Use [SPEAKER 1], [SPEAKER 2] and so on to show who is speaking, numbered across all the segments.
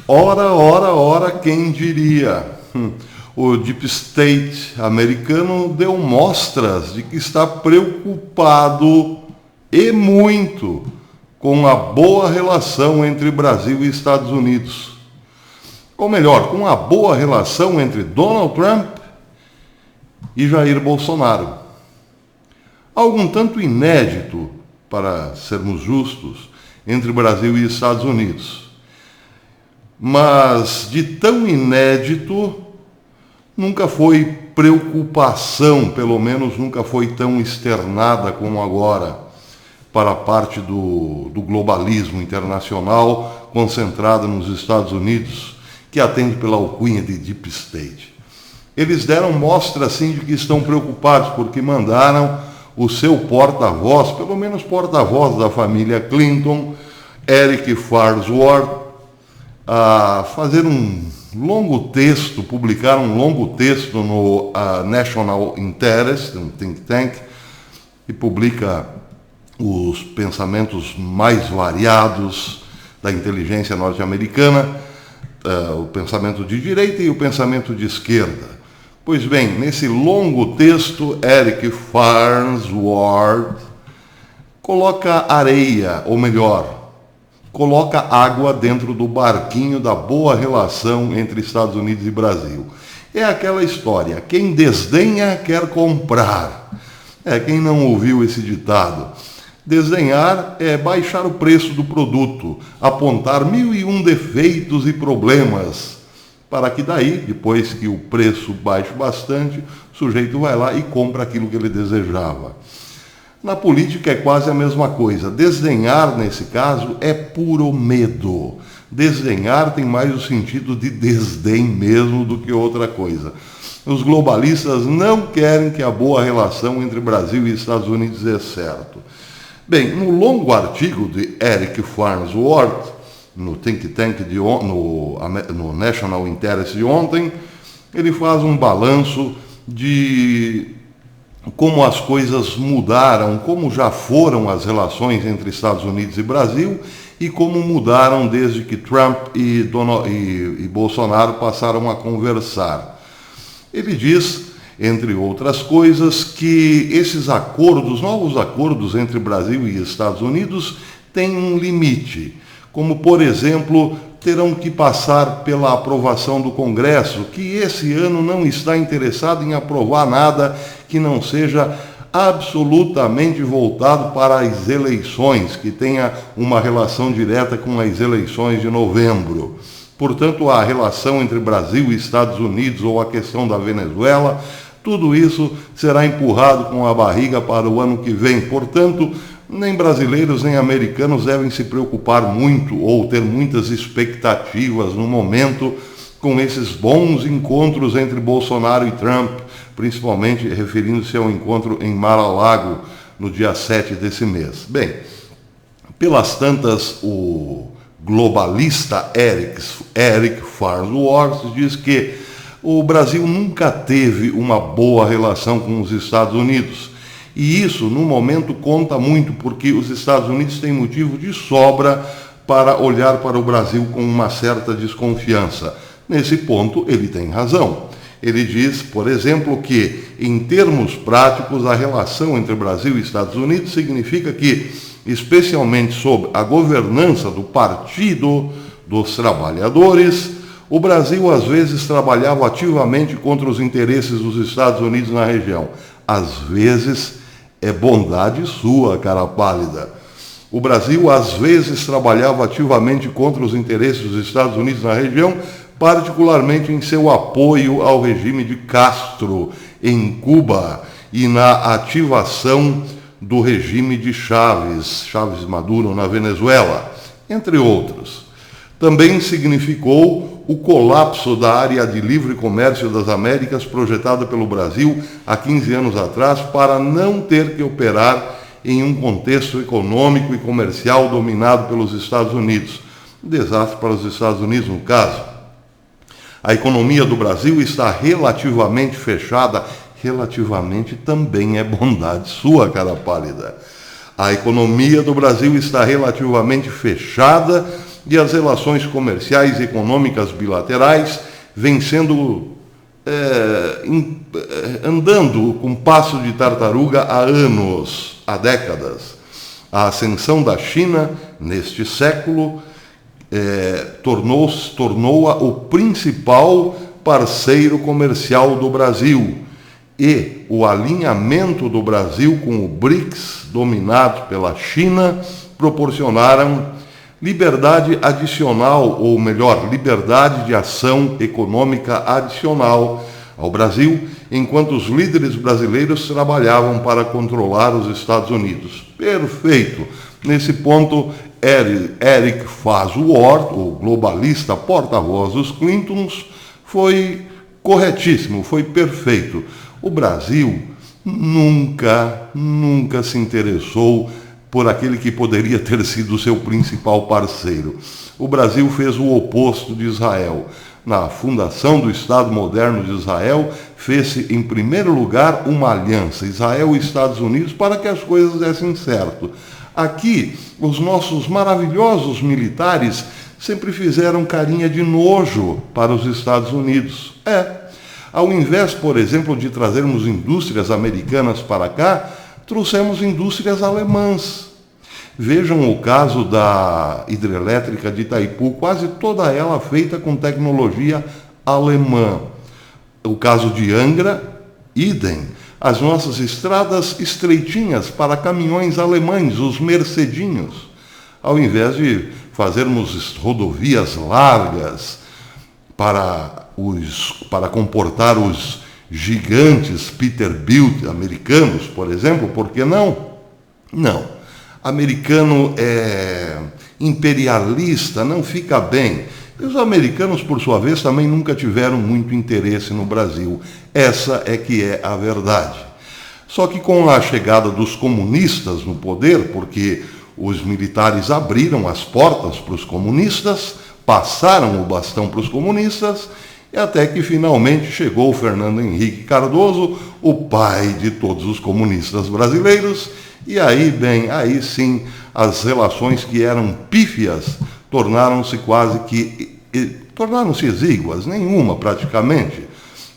[SPEAKER 1] Ora, ora, ora, quem diria? O Deep State americano deu mostras de que está preocupado e muito com a boa relação entre Brasil e Estados Unidos. Ou melhor, com a boa relação entre Donald Trump e Jair Bolsonaro. Algo um tanto inédito, para sermos justos, entre Brasil e Estados Unidos. Mas de tão inédito, nunca foi preocupação, pelo menos nunca foi tão externada como agora, para a parte do globalismo internacional concentrada nos Estados Unidos, que atende pela alcunha de Deep State. Eles deram mostra, assim, de que estão preocupados, porque mandaram o seu porta-voz, pelo menos porta-voz da família Clinton, Eric Farnsworth, a fazer um longo texto, publicar um longo texto no National Interest, um think tank, que publica os pensamentos mais variados da inteligência norte-americana, o pensamento de direita e o pensamento de esquerda. Pois bem, nesse longo texto, Eric Farnsworth coloca areia, ou melhor, coloca água dentro do barquinho da boa relação entre Estados Unidos e Brasil. É aquela história, quem desdenha quer comprar. Quem não ouviu esse ditado? Desdenhar é baixar o preço do produto, apontar 1001 defeitos e problemas, para que daí, depois que o preço baixe bastante, o sujeito vai lá e compra aquilo que ele desejava. Na política é quase a mesma coisa. Desdenhar, nesse caso, é puro medo. Desdenhar tem mais o sentido de desdém mesmo do que outra coisa. Os globalistas não querem que a boa relação entre Brasil e Estados Unidos dê certo. Bem, no longo artigo de Eric Farnsworth, no think tank no National Interest de ontem, ele faz um balanço de como as coisas mudaram, como já foram as relações entre Estados Unidos e Brasil e como mudaram desde que Trump e Bolsonaro passaram a conversar. Ele diz, entre outras coisas, que esses acordos, novos acordos entre Brasil e Estados Unidos, têm um limite, como, por exemplo, terão que passar pela aprovação do Congresso, que esse ano não está interessado em aprovar nada que não seja absolutamente voltado para as eleições, que tenha uma relação direta com as eleições de novembro. Portanto, a relação entre Brasil e Estados Unidos ou a questão da Venezuela, tudo isso será empurrado com a barriga para o ano que vem. Portanto, nem brasileiros nem americanos devem se preocupar muito ou ter muitas expectativas no momento com esses bons encontros entre Bolsonaro e Trump, principalmente referindo-se ao encontro em Mar-a-Lago no dia 7 desse mês. Bem, pelas tantas, o globalista Eric Farnsworth diz que o Brasil nunca teve uma boa relação com os Estados Unidos. E isso, no momento, conta muito, porque os Estados Unidos têm motivo de sobra para olhar para o Brasil com uma certa desconfiança. Nesse ponto, ele tem razão. Ele diz, por exemplo, que, em termos práticos, a relação entre Brasil e Estados Unidos significa que, especialmente sob a governança do Partido dos Trabalhadores, o Brasil às vezes trabalhava ativamente contra os interesses dos Estados Unidos na região. Às vezes é bondade sua, cara pálida. O Brasil às vezes trabalhava ativamente contra os interesses dos Estados Unidos na região, particularmente em seu apoio ao regime de Castro em Cuba e na ativação do regime de Chávez Maduro na Venezuela, entre outros. Também significou o colapso da área de livre comércio das Américas projetada pelo Brasil há 15 anos atrás para não ter que operar em um contexto econômico e comercial dominado pelos Estados Unidos. Um desastre para os Estados Unidos, no caso. A economia do Brasil está relativamente fechada. Relativamente também é bondade sua, cara pálida. A economia do Brasil está relativamente fechada e as relações comerciais e econômicas bilaterais vêm sendo andando com passo de tartaruga há anos, há décadas. A ascensão da China neste século tornou-a o principal parceiro comercial do Brasil, e o alinhamento do Brasil com o BRICS, dominado pela China, proporcionaram liberdade adicional, ou melhor, liberdade de ação econômica adicional ao Brasil, enquanto os líderes brasileiros trabalhavam para controlar os Estados Unidos. Perfeito! Nesse ponto, Eric Farnsworth, o globalista porta-voz dos Clintons, foi corretíssimo, foi perfeito. O Brasil nunca se interessou por aquele que poderia ter sido seu principal parceiro. O Brasil fez o oposto de Israel. Na fundação do Estado moderno de Israel, fez-se, em primeiro lugar, uma aliança, Israel e Estados Unidos, para que as coisas dessem certo. Aqui, os nossos maravilhosos militares sempre fizeram carinha de nojo para os Estados Unidos. Ao invés, por exemplo, de trazermos indústrias americanas para cá, trouxemos indústrias alemãs. Vejam o caso da hidrelétrica de Itaipu, quase toda ela feita com tecnologia alemã. O caso de Angra, idem. As nossas estradas estreitinhas para caminhões alemães, os mercedinhos. Ao invés de fazermos rodovias largas para comportar os gigantes Peterbilt americanos, por exemplo, por que não? Não. Americano é imperialista, não fica bem. E os americanos, por sua vez, também nunca tiveram muito interesse no Brasil. Essa é que é a verdade. Só que com a chegada dos comunistas no poder, porque os militares abriram as portas para os comunistas, passaram o bastão para os comunistas, e até que finalmente chegou o Fernando Henrique Cardoso, o pai de todos os comunistas brasileiros, e aí sim, as relações que eram pífias tornaram-se exíguas, nenhuma praticamente.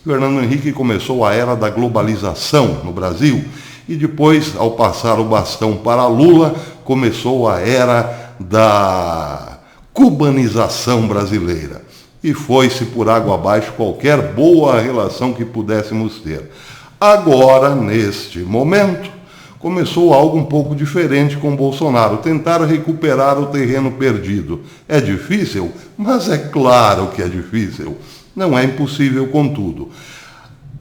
[SPEAKER 1] Fernando Henrique começou a era da globalização no Brasil, e depois, ao passar o bastão para Lula, começou a era da cubanização brasileira. E foi-se por água abaixo qualquer boa relação que pudéssemos ter. Agora, neste momento, começou algo um pouco diferente com Bolsonaro, tentar recuperar o terreno perdido. É difícil? Mas é claro que é difícil. Não é impossível, contudo.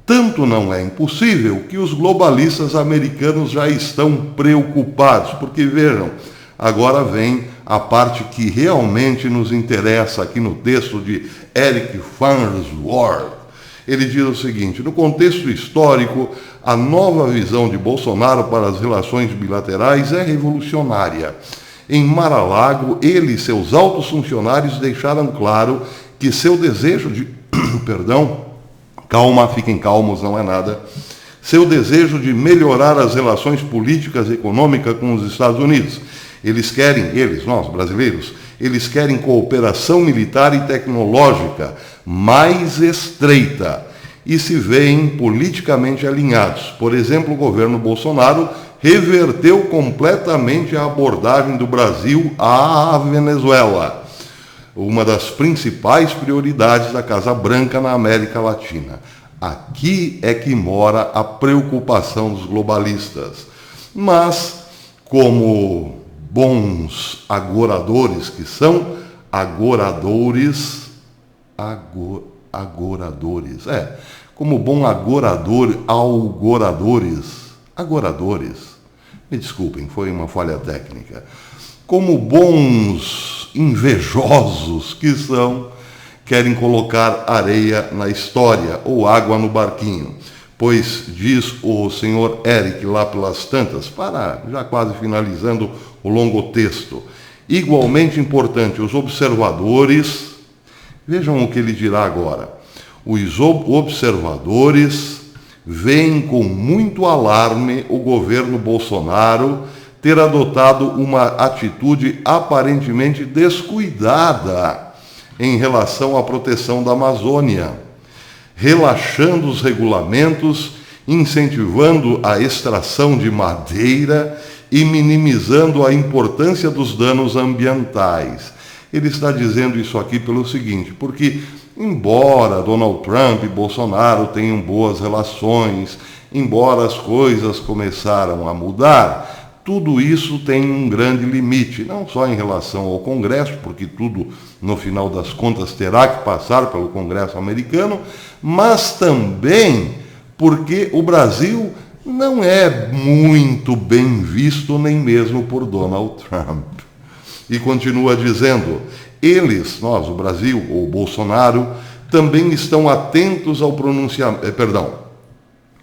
[SPEAKER 1] Tanto não é impossível que os globalistas americanos já estão preocupados, porque vejam, agora vem a parte que realmente nos interessa aqui no texto de Eric Farnsworth. Ele diz o seguinte: no contexto histórico, a nova visão de Bolsonaro para as relações bilaterais é revolucionária. Em Mar-a-Lago, ele e seus altos funcionários deixaram claro que seu desejo de... Calma, fiquem calmos, não é nada. Seu desejo de melhorar as relações políticas e econômicas com os Estados Unidos. Nós brasileiros, eles querem cooperação militar e tecnológica mais estreita e se veem politicamente alinhados. Por exemplo, o governo Bolsonaro reverteu completamente a abordagem do Brasil à Venezuela, uma das principais prioridades da Casa Branca na América Latina. Aqui é que mora a preocupação dos globalistas. Mas, como bons agoradores que são, como bom agoradores, me desculpem, foi uma falha técnica, como bons invejosos que são, querem colocar areia na história ou água no barquinho, pois diz o senhor Eric lá pelas tantas, já quase finalizando o longo texto, igualmente importante, os observadores, vejam o que ele dirá agora, os observadores veem com muito alarme o governo Bolsonaro ter adotado uma atitude aparentemente descuidada em relação à proteção da Amazônia, relaxando os regulamentos, incentivando a extração de madeira e minimizando a importância dos danos ambientais. Ele está dizendo isso aqui pelo seguinte, porque embora Donald Trump e Bolsonaro tenham boas relações, embora as coisas começaram a mudar, tudo isso tem um grande limite, não só em relação ao Congresso, porque tudo, no final das contas, terá que passar pelo Congresso americano, mas também porque o Brasil não é muito bem visto nem mesmo por Donald Trump. E continua dizendo, nós, o Brasil, ou Bolsonaro, também estão atentos ao pronunciamento,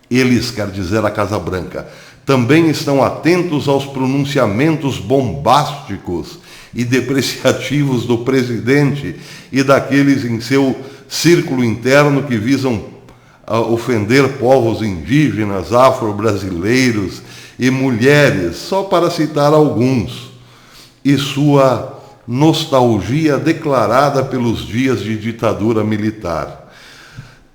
[SPEAKER 1] eles, quer dizer a Casa Branca, também estão atentos aos pronunciamentos bombásticos e depreciativos do presidente e daqueles em seu círculo interno que visam ofender povos indígenas, afro-brasileiros e mulheres, só para citar alguns, e sua nostalgia declarada pelos dias de ditadura militar.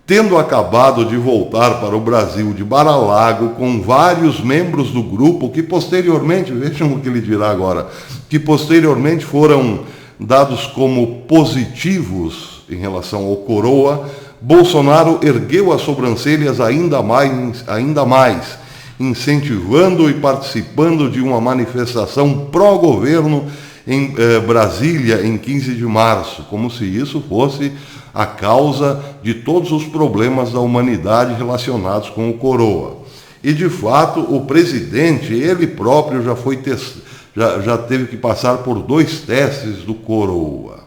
[SPEAKER 1] Tendo acabado de voltar para o Brasil de Mar-a-Lago com vários membros do grupo que posteriormente, vejam o que ele dirá agora, que posteriormente foram dados como positivos em relação ao Coroa, Bolsonaro ergueu as sobrancelhas ainda mais, incentivando e participando de uma manifestação pró-governo em Brasília em 15 de março, como se isso fosse a causa de todos os problemas da humanidade relacionados com o Coroa. E, de fato, o presidente, ele próprio já teve que passar por 2 testes do Coroa.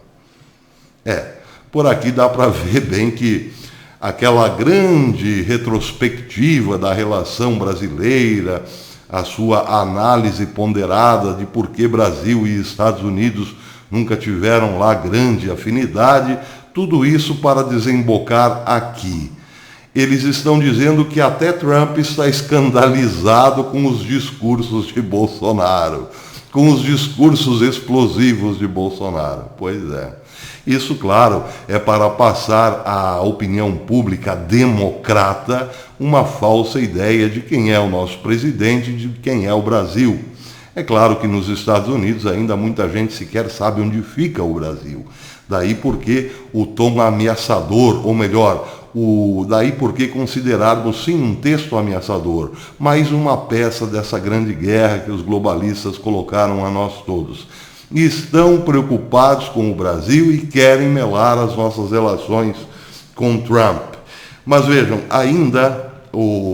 [SPEAKER 1] Por aqui dá para ver bem que aquela grande retrospectiva da relação brasileira, a sua análise ponderada de por que Brasil e Estados Unidos nunca tiveram lá grande afinidade, tudo isso para desembocar aqui. Eles estão dizendo que até Trump está escandalizado com os discursos de Bolsonaro, com os discursos explosivos de Bolsonaro. Pois é. Isso, claro, é para passar à opinião pública democrata uma falsa ideia de quem é o nosso presidente e de quem é o Brasil. É claro que nos Estados Unidos ainda muita gente sequer sabe onde fica o Brasil. Daí porque o tom ameaçador, ou melhor, daí porque considerarmos sim um texto ameaçador, mais uma peça dessa grande guerra que os globalistas colocaram a nós todos. Estão preocupados com o Brasil e querem melar as nossas relações com Trump. Mas vejam, ainda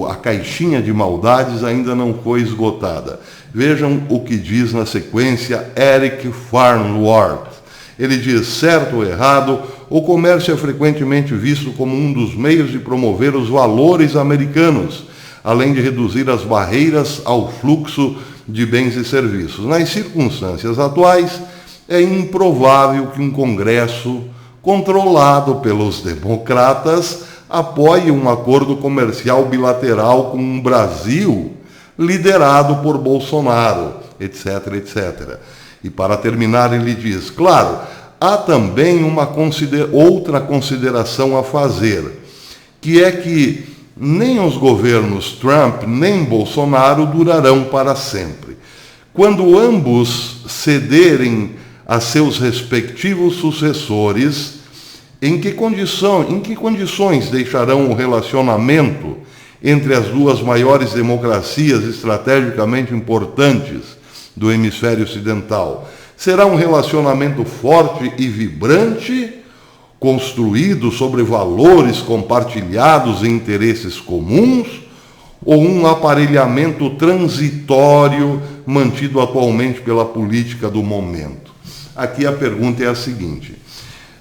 [SPEAKER 1] a caixinha de maldades ainda não foi esgotada. Vejam o que diz na sequência Eric Farnworth. Ele diz, certo ou errado, o comércio é frequentemente visto como um dos meios de promover os valores americanos, além de reduzir as barreiras ao fluxo de bens e serviços. Nas circunstâncias atuais, é improvável que um Congresso controlado pelos democratas apoie um acordo comercial bilateral com um Brasil liderado por Bolsonaro, etc, etc. E para terminar ele diz, claro, há também outra consideração a fazer, que é que nem os governos Trump nem Bolsonaro durarão para sempre. Quando ambos cederem a seus respectivos sucessores, em que condições deixarão o relacionamento entre as duas maiores democracias estrategicamente importantes do hemisfério ocidental? Será um relacionamento forte e vibrante, construído sobre valores compartilhados e interesses comuns, ou um aparelhamento transitório mantido atualmente pela política do momento? Aqui a pergunta é a seguinte: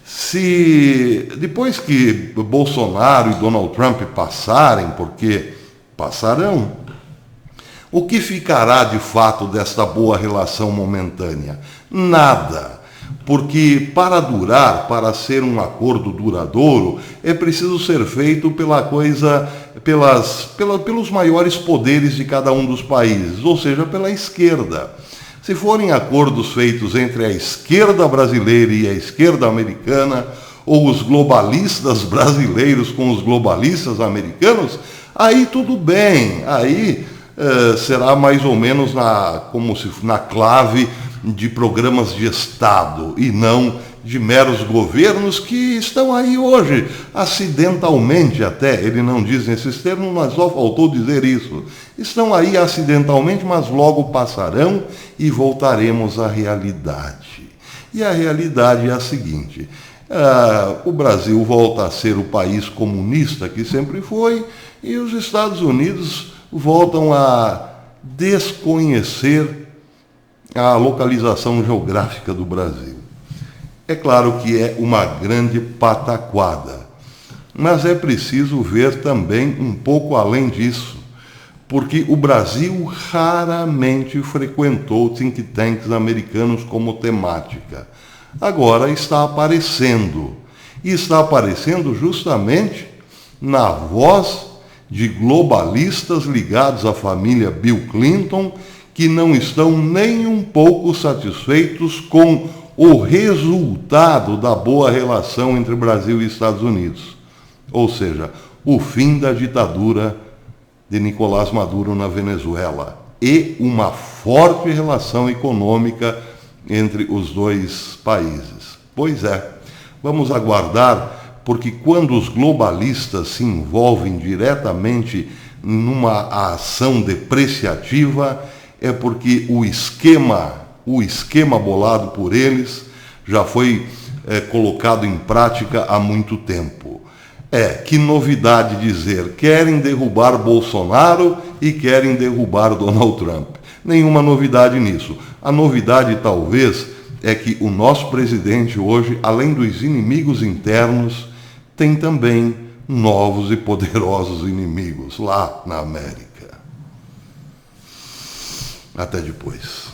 [SPEAKER 1] se depois que Bolsonaro e Donald Trump passarem, porque passarão, o que ficará de fato desta boa relação momentânea? Nada. Porque para durar, para ser um acordo duradouro, é preciso ser feito pelos maiores poderes de cada um dos países, ou seja, pela esquerda. Se forem acordos feitos entre a esquerda brasileira e a esquerda americana, ou os globalistas brasileiros com os globalistas americanos, aí tudo bem, aí será mais ou menos na clave de programas de Estado e não de meros governos que estão aí hoje, acidentalmente até, ele não diz nesses termos, mas só faltou dizer isso. Estão aí acidentalmente, mas logo passarão e voltaremos à realidade. E a realidade é a seguinte: o Brasil volta a ser o país comunista que sempre foi e os Estados Unidos voltam a desconhecer a localização geográfica do Brasil. É claro que é uma grande pataquada, mas é preciso ver também um pouco além disso, porque o Brasil raramente frequentou think tanks americanos como temática. Agora está aparecendo, e está aparecendo justamente na voz de globalistas ligados à família Bill Clinton, que não estão nem um pouco satisfeitos com o resultado da boa relação entre Brasil e Estados Unidos. Ou seja, o fim da ditadura de Nicolás Maduro na Venezuela e uma forte relação econômica entre os dois países. Pois é, vamos aguardar, porque quando os globalistas se envolvem diretamente numa ação depreciativa, é porque o esquema bolado por eles já foi colocado em prática há muito tempo. Que novidade dizer, querem derrubar Bolsonaro e querem derrubar Donald Trump. Nenhuma novidade nisso. A novidade talvez é que o nosso presidente hoje, além dos inimigos internos, tem também novos e poderosos inimigos lá na América. Até depois.